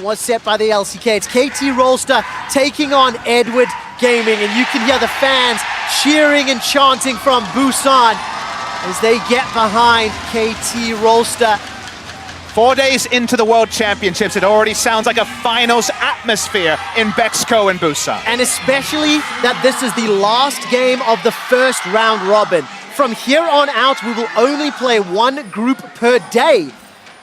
was set by the LCK. It's KT Rolster taking on Edward Gaming, and you can hear the fans cheering and chanting from Busan as they get behind KT Rolster. 4 days into the World Championships, it already sounds like a finals atmosphere in Bexco and Busan. And especially that this is the last game of the first round robin. From here on out, we will only play one group per day.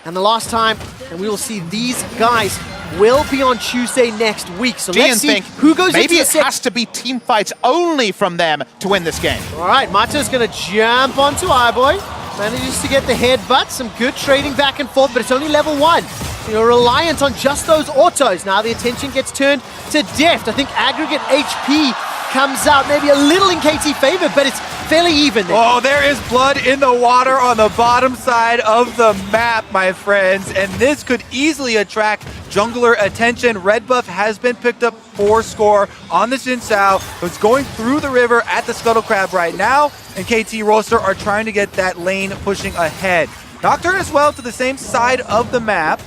And the last time, and we will see these guys will be on Tuesday next week. So let's see who goes into the maybe it has to be team fights only from them to win this game. All right, Mata's going to jump onto iBoy. Manages to get the headbutt, some good trading back and forth, but it's only level 1. You're reliant on just those autos. Now the attention gets turned to Deft. I think aggregate HP comes out maybe a little in KT favor, but it's fairly even there. Oh, there is blood in the water on the bottom side of the map, my friends, and this could easily attract jungler attention. Red buff has been picked up for score on the Xin Sao. It's going through the river at the Scuttle Crab right now, and KT Rolster are trying to get that lane pushing ahead. Nocturne as well to the same side of the map.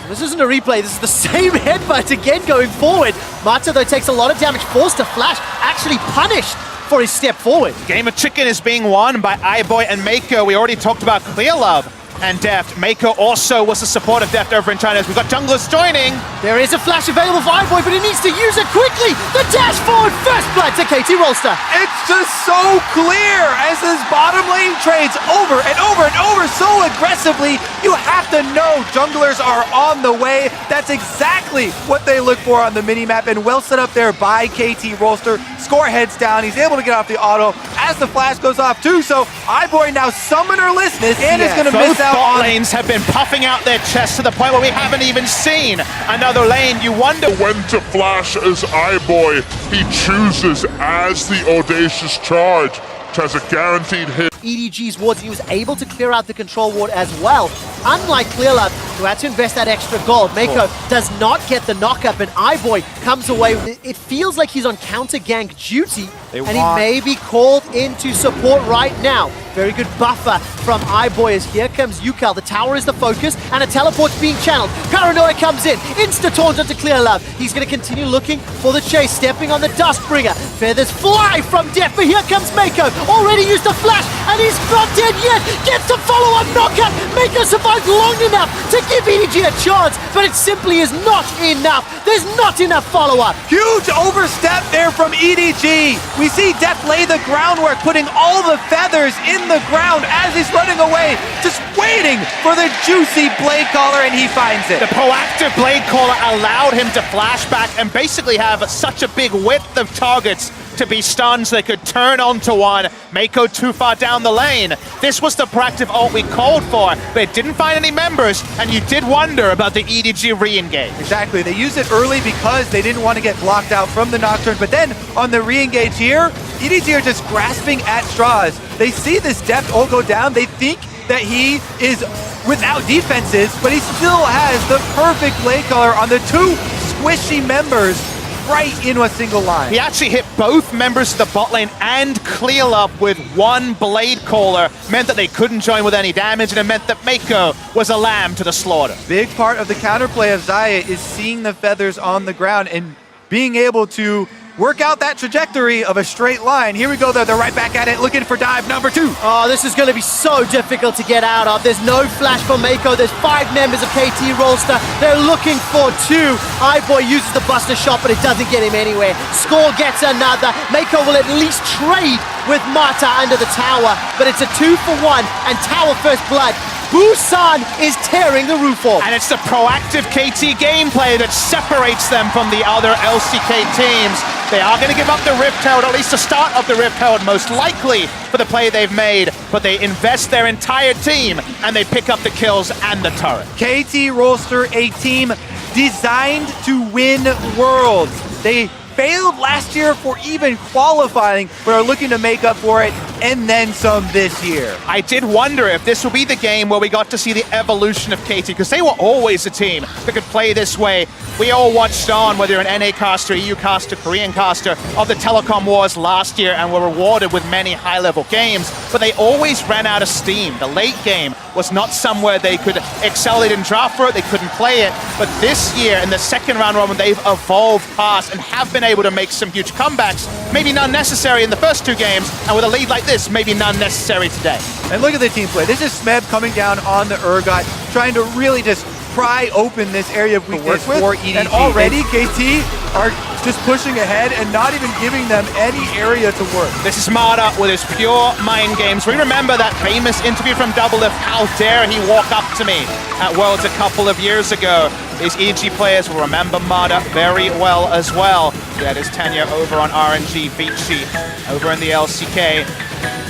This isn't a replay, this is the same headbutt again going forward. Mata, though, takes a lot of damage, forced to flash, actually punished for his step forward. Game of Chicken is being won by iBoy and Mako. We already talked about Clear Love and Deft. Mako also was the support of Deft over in China. We've got junglers joining. There is a flash available for iBoy, but he needs to use it quickly. The dash forward, first blood to KT Rolster. It's just so clear as this bottom lane trades over and over and over so aggressively. You have to know junglers are on the way. That's exactly what they look for on the minimap, and well set up there by KT Rolster. Score heads down. He's able to get off the auto as the flash goes off too. So iBoy now summonerlessness and is going to miss out bot on lanes have been puffing out their chests to the point where we haven't even seen another lane. You wonder when to flash as iBoy. He chooses as the audacious charge, which has a guaranteed hit. EDG's wards, he was able to clear out the control ward as well. Unlike Clearlove, who had to invest that extra gold, Mako does not get the knockup, and iBoy comes away. It feels like he's on counter gank duty, and he may be called into support right now. Very good buffer from iBoy as here comes ucal. The tower is the focus, and a teleport's being channeled. Paranoia comes in, insta-taunt onto Clearlove. He's going to continue looking for the chase, stepping on the Dustbringer. Feathers fly from Deft, but here comes Mako. Already used a flash, and he's not dead yet. Gets the follow-up knockout. Mako survived long enough to give EDG a chance, but it simply is not enough. There's not enough follow-up. Huge overstep there from EDG. We see Deft lay the groundwork, putting all the feathers in the ground as he's running away, just waiting for the juicy blade caller, and he finds it. The proactive blade caller allowed him to flash back and basically have such a big width of targets to be stunned so they could turn onto one. Mako too far down the lane. This was the proactive ult we called for, but it didn't find any members, and you did wonder about the EDG re-engage. Exactly, they used it early because they didn't want to get blocked out from the Nocturne, but then on the re-engage here, EDG are just grasping at straws. They see this Deft ult go down, they think that he is without defenses, but he still has the perfect blade color on the two squishy members right in a single line. He actually hit both members of the bot lane and Clearlove with one blade caller, meant that they couldn't join with any damage, and it meant that Mako was a lamb to the slaughter. Big part of the counterplay of Xayah is seeing the feathers on the ground and being able to work out that trajectory of a straight line. Here we go, though. They're right back at it, looking for dive number 2. Oh, this is going to be so difficult to get out of. There's no flash for Mako. There's 5 members of KT Rolster. They're looking for 2. iBoy uses the Buster Shot, but it doesn't get him anywhere. Score gets another. Mako will at least trade with Mata under the tower, but it's a 2-for-1, and tower first blood. Busan is tearing the roof off. And it's the proactive KT gameplay that separates them from the other LCK teams. They are going to give up the Rift Herald, at least the start of the Rift Herald, most likely for the play they've made, but they invest their entire team and they pick up the kills and the turret. KT Rolster, a team designed to win Worlds. They failed last year for even qualifying, but are looking to make up for it and then some this year. I did wonder if this would be the game where we got to see the evolution of KT, because they were always a team that could play this way. We all watched on, whether you're an NA caster, EU caster, Korean caster, of the Telecom Wars last year and were rewarded with many high-level games, but they always ran out of steam. The late game was not somewhere they could excel. They didn't draft for it, they couldn't play it, but this year in the second round robin, they've evolved past and have been able to make some huge comebacks, maybe none necessary in the first two games, and with a lead like this, maybe none necessary today. And look at the team play. This is Smeb coming down on the Urgot, trying to really just pry open this area of weakness for EDG. And already KT are just pushing ahead and not even giving them any area to work. This is Mada with his pure mind games. We remember that famous interview from Doublelift, how dare he walk up to me at Worlds a couple of years ago. These EG players will remember Mada very well as well. He had his tenure over on RNG, Vici, over in the LCK.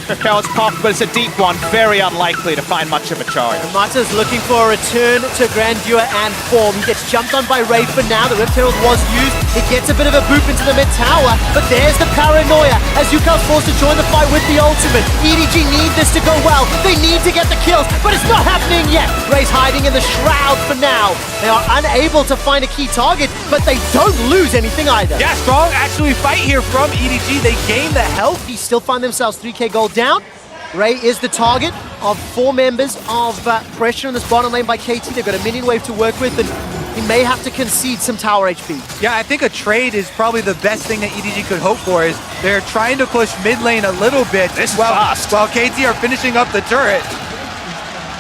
Raquel's pop, but it's a deep one, very unlikely to find much of a charge. Mata's looking for a return to grandeur and form. He gets jumped on by Ray for now. The Rift Herald was used. It gets a bit of a boop into the mid tower, but there's the paranoia as ucal's forced to join the fight with the ultimate. EDG need this to go well. They need to get the kills, but it's not happening yet. Ray's hiding in the shroud for now. They are unable to find a key target, but they don't lose anything either. Yeah, strong actually fight here from EDG. They gain the health. They still find themselves 3k gold down. Ray is the target of 4 members of pressure in this bottom lane by KT. They've got a minion wave to work with, and he may have to concede some tower HP. Yeah, I think a trade is probably the best thing that EDG could hope for. Is they're trying to push mid lane a little bit while KT are finishing up the turret.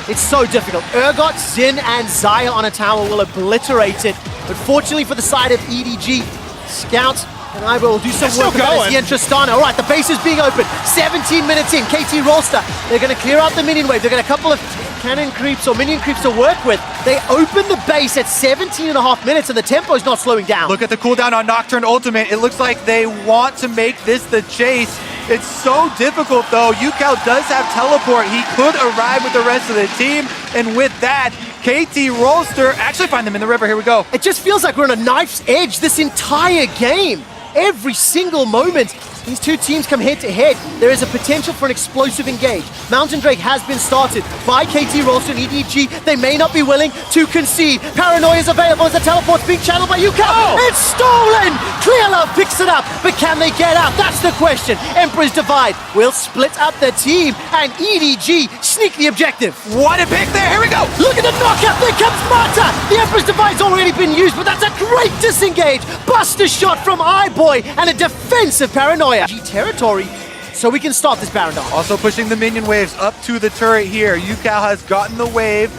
It's so difficult. Urgot, Xin, and Xayah on a tower will obliterate it. But fortunately for the side of EDG, Scout and Ivo will do some work about the Tristana. All right, the base is being opened. 17 minutes in, KT Rolster. They're going to clear out the minion wave. They've got a couple of cannon creeps or minion creeps to work with. They open the base at 17.5 minutes, and the tempo is not slowing down. Look at the cooldown on Nocturne Ultimate. It looks like they want to make this the chase. It's so difficult, though. ucal does have teleport. He could arrive with the rest of the team, and with that, KT Rolster actually find them in the river. Here we go. It just feels like we're on a knife's edge this entire game. Every single moment, these two teams come head to head. There is a potential for an explosive engage. Mountain Drake has been started by KT Rolster and EDG. They may not be willing to concede. Paranoia is available as the teleport's being channeled by ucal. Oh. It's stolen! Clearlove picks it up, but can they get out? That's the question. Emperor's Divide will split up the team, and EDG sneak the objective. What a pick there, here we go! Look at the knockout, there comes Mata! The Emperor's Divide's already been used, but that's a great disengage! Buster shot from iBoy, and a defensive Paranoia. Territory, so we can start this Baron Dance. Also pushing the minion waves up to the turret here. ucal has gotten the wave.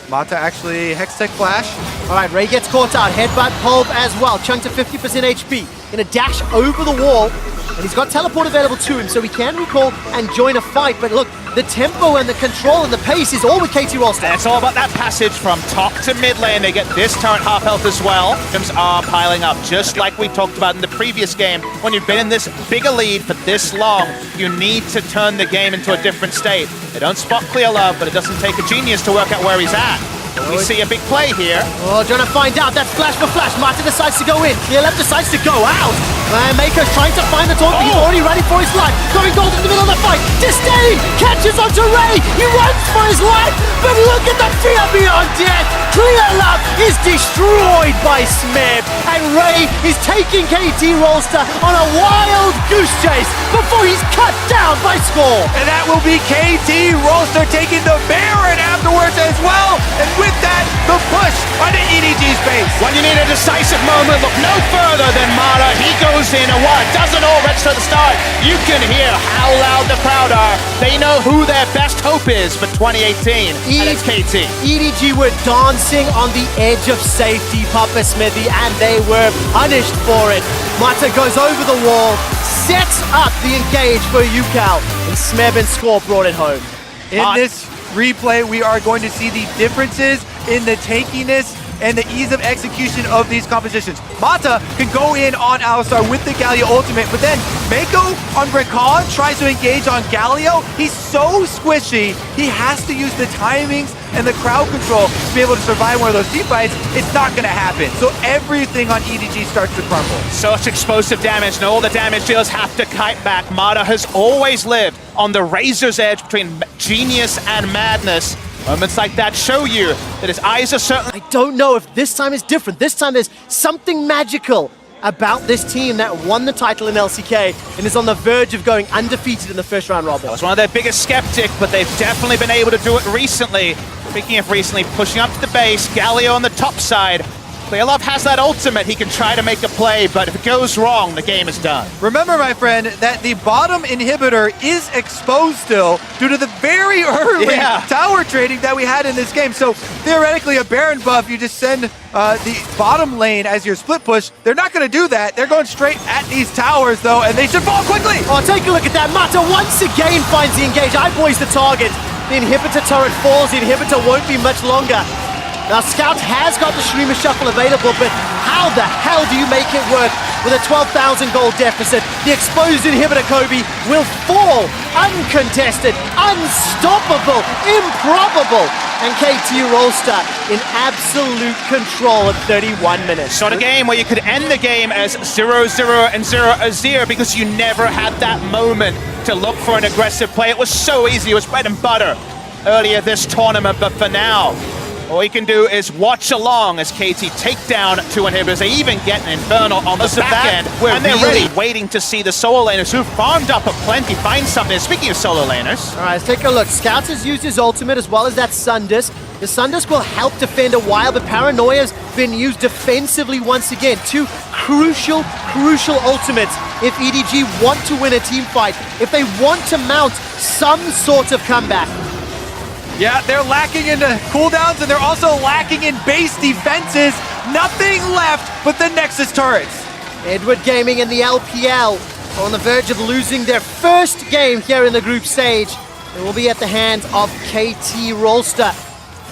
Mata actually Hextech Flash. All right, Ray gets caught out. Headbutt, Pulp as well. Chunked to 50% HP. Gonna dash over the wall. And he's got teleport available to him, so he can recall and join a fight. But look, the tempo and the control and the pace is all with KT Rolster. And it's all about that passage from top to mid lane. They get this turret half health as well. Items are piling up, just like we talked about in the previous game. When you've been in this bigger lead for this long, you need to turn the game into a different state. They don't spot Clearlove, but it doesn't take a genius to work out where he's at. We see a big play here. Oh, trying to find out. That's flash for flash. Mata decides to go in. Clearlove decides to go out. And Mako's trying to find the taunt, but he's already running for his life. Going gold in the middle of the fight. Disdain catches onto Ray. He runs for his life, but look at the fear beyond death. Clearlove is destroyed by Smeb, and Ray is taking KT Rolster on a wild goose chase before he's cut down by Score. And that will be KT Rolster taking the Baron afterwards as well. And with that, the push onto EDG's base. When you need a decisive moment, look no further than Mada. He goes in, and what doesn't all register at the start. You can hear how loud the crowd are. They know who their best hope is for 2018, and it's KT. EDG were dancing on the edge of safety, Papa Smithy, and they were punished for it. Mata goes over the wall, sets up the engage for ucal, and Smeb and Score brought it home. In this replay, we are going to see the differences in the tankiness and the ease of execution of these compositions. Mata can go in on Alistar with the Galio ultimate, but then Mako on Rakan tries to engage on Galio. He's so squishy, he has to use the timings and the crowd control to be able to survive one of those team fights. It's not going to happen. So everything on EDG starts to crumble. Such explosive damage, and all the damage dealers have to kite back. Mata has always lived on the razor's edge between genius and madness. Moments like that show you that his eyes are certainly... I don't know if this time is different. This time there's something magical about this team that won the title in LCK and is on the verge of going undefeated in the first round robin. That was one of their biggest skeptic, but they've definitely been able to do it recently. Speaking of recently, pushing up to the base, Galio on the top side. Clearlove has that ultimate, he can try to make a play, but if it goes wrong, the game is done. Remember, my friend, that the bottom inhibitor is exposed still due to the very early tower trading that we had in this game. So theoretically, a Baron buff, you just send the bottom lane as your split push. They're not going to do that. They're going straight at these towers, though, and they should fall quickly. Oh, take a look at that. Mata once again finds the engage. iBoy's the target. The inhibitor turret falls. The inhibitor won't be much longer. Now, Scout has got the Streamer Shuffle available, but how the hell do you make it work with a 12,000 gold deficit? The exposed inhibitor, Kobe, will fall uncontested, unstoppable, improbable. And KT Rolster in absolute control at 31 minutes. Sort of game where you could end the game as 0-0 and 0-0 because you never had that moment to look for an aggressive play. It was so easy, it was bread and butter earlier this tournament, but for now, all you can do is watch along as KT take down two inhibitors. They even get an Infernal on the back end. And they're really waiting to see the solo laners who farmed up a plenty find something. Speaking of solo laners. All right, let's take a look. Scouts has used his ultimate as well as that Sundisk. The Sundisk will help defend a while, but Paranoia's been used defensively once again. Two crucial ultimates if EDG want to win a team fight, if they want to mount some sort of comeback. Yeah, they're lacking in cooldowns, and they're also lacking in base defenses. Nothing left but the Nexus turrets. Edward Gaming and the LPL are on the verge of losing their first game here in the group stage. It will be at the hands of KT Rolster.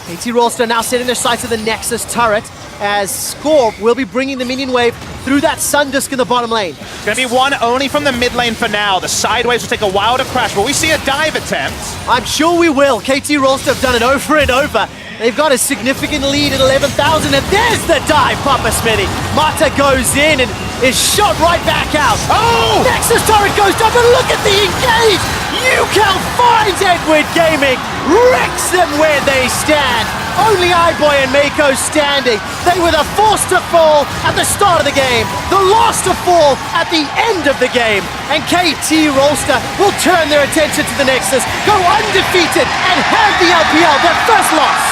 KT Rolster now setting their sights at the Nexus turret as Scorp will be bringing the minion wave through that Sundisk in the bottom lane. It's going to be one only from the mid lane for now. The sideways will take a while to crash. Will we see a dive attempt? I'm sure we will. KT Rolster have done it over and over. They've got a significant lead at 11,000, and there's the dive, Papa Smitty. Mata goes in and is shot right back out. Oh! Nexus turret goes down, but look at the engage! ucal finds Edward Gaming, wrecks them where they stand. Only iBoy and Mako standing. They were the first to fall at the start of the game, the last to fall at the end of the game. And KT Rolster will turn their attention to the Nexus, go undefeated, and hand the LPL their first loss.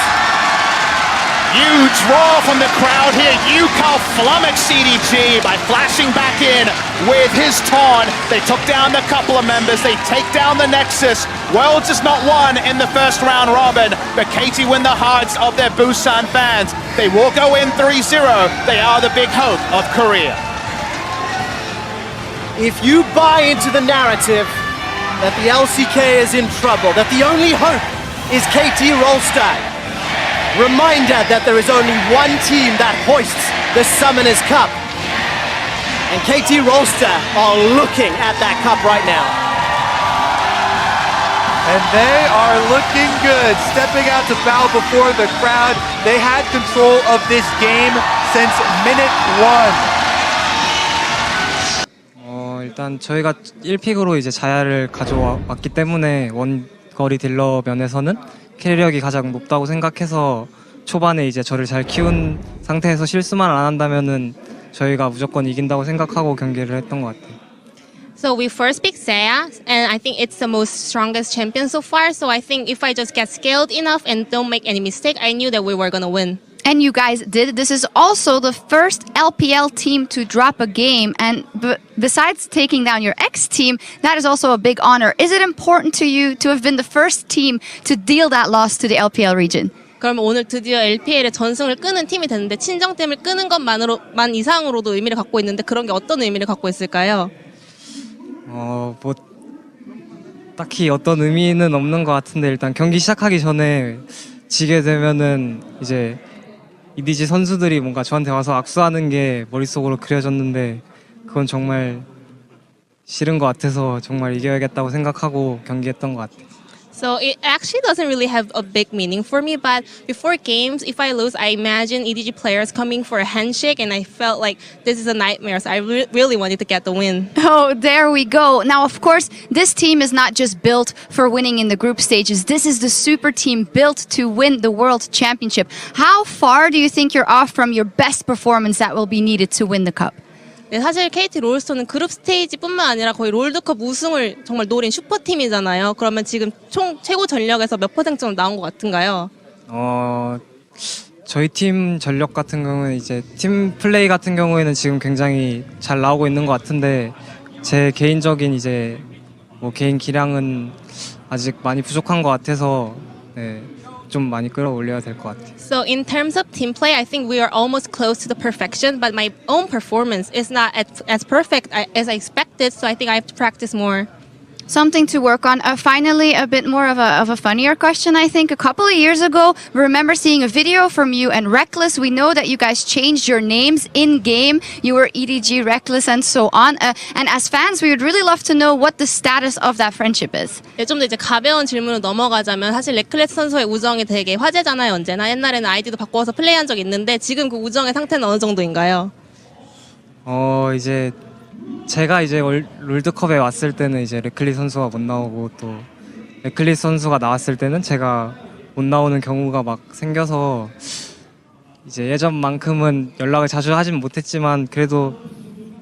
Huge roar from the crowd here. ucal flummoxed CDG by flashing back in with his taunt. They took down a couple of members. They take down the Nexus. Worlds is not won in the first round robin, but KT win the hearts of their Busan fans. They will go in 3-0. They are the big hope of Korea. If you buy into the narrative that the LCK is in trouble, that the only hope is KT Rolster, reminder that there is only one team that hoists the Summoners Cup. And KT Rolster are looking at that cup right now. And they are looking good, stepping out to bow before the crowd. They had control of this game since minute one. 일단 저희가 1픽으로 이제 자야를 가져왔기 때문에 원거리 딜러 면에서는 캐리력이 가장 높다고 생각해서 초반에 이제 저를 잘 키운 상태에서 실수만 안 한다면은 저희가 무조건 이긴다고 생각하고 경기를 했던 것 같아요. So we first picked Saya, and I think it's the most strongest champion so far. So I think if I just get skilled enough and don't make any mistake, I knew that we were gonna win. And you guys did. This is also the first LPL team to drop a game. And besides taking down your ex-team, that is also a big honor. Is it important to you to have been the first team to deal that loss to the LPL region? 그럼 오늘 드디어 LPL의 전승을 끄는 팀이 됐는데 친정팀을 끄는 것만으로만 이상으로도 의미를 갖고 있는데 그런 게 어떤 의미를 갖고 있을까요? 뭐 딱히 어떤 의미는 없는 것 같은데 일단 경기 시작하기 전에 지게 되면은 이제 EDG 선수들이 뭔가 저한테 와서 악수하는 게 머릿속으로 그려졌는데 그건 정말 싫은 것 같아서 정말 이겨야겠다고 생각하고 경기했던 것 같아요. So it actually doesn't really have a big meaning for me, but before games, if I lose, I imagine EDG players coming for a handshake, and I felt like this is a nightmare, so I really wanted to get the win. Oh, there we go. Now, of course, this team is not just built for winning in the group stages. This is the super team built to win the World Championship. How far do you think you're off from your best performance that will be needed to win the cup? 네, 사실 KT 롤스터는 그룹 스테이지뿐만 아니라 거의 롤드컵 우승을 정말 노린 슈퍼팀이잖아요. 그러면 지금 총 최고 전력에서 몇 퍼센트 정도 나온 것 같은가요? 저희 팀 전력 같은 경우는 이제 팀 플레이 같은 경우에는 지금 굉장히 잘 나오고 있는 것 같은데 제 개인적인 이제 뭐 개인 기량은 아직 많이 부족한 것 같아서 네, 좀 많이 끌어올려야 될 것 같아요. So in terms of team play, I think we are almost close to the perfection, but my own performance is not as perfect as I expected, so I think I have to practice more. Something to work on. Finally, a bit more of a funnier question, I think. A couple of years ago, we remember seeing a video from you and Reckless. We know that you guys changed your names in-game. You were EDG, Reckless, and so on. And as fans, we would really love to know what the status of that friendship is. 네, 좀 더 이제 가벼운 질문으로 넘어가자면 사실 레클레스 선수의 우정이 되게 화제잖아요, 언제나. 옛날에는 아이디도 바꿔서 플레이한 적 있는데 지금 그 우정의 상태는 어느 정도인가요? 이제 제가 이제 롤드컵에 왔을 때는 이제 레클리 선수가 못 나오고 또 레클리 선수가 나왔을 때는 제가 못 나오는 경우가 막 생겨서 이제 예전만큼은 연락을 자주 하진 못했지만 그래도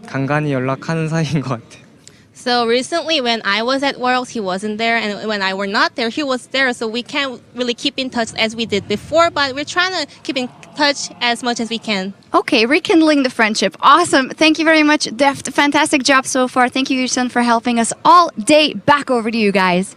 간간히 연락하는 사이인 것 같아요. So recently when I was at Worlds, he wasn't there, and when I were not there, he was there, so we can't really keep in touch as we did before, but we're trying to keep in touch as much as we can. Okay, rekindling the friendship. Awesome. Thank you very much, Deft. Fantastic job so far. Thank you, Yusun, for helping us all day. Back over to you guys.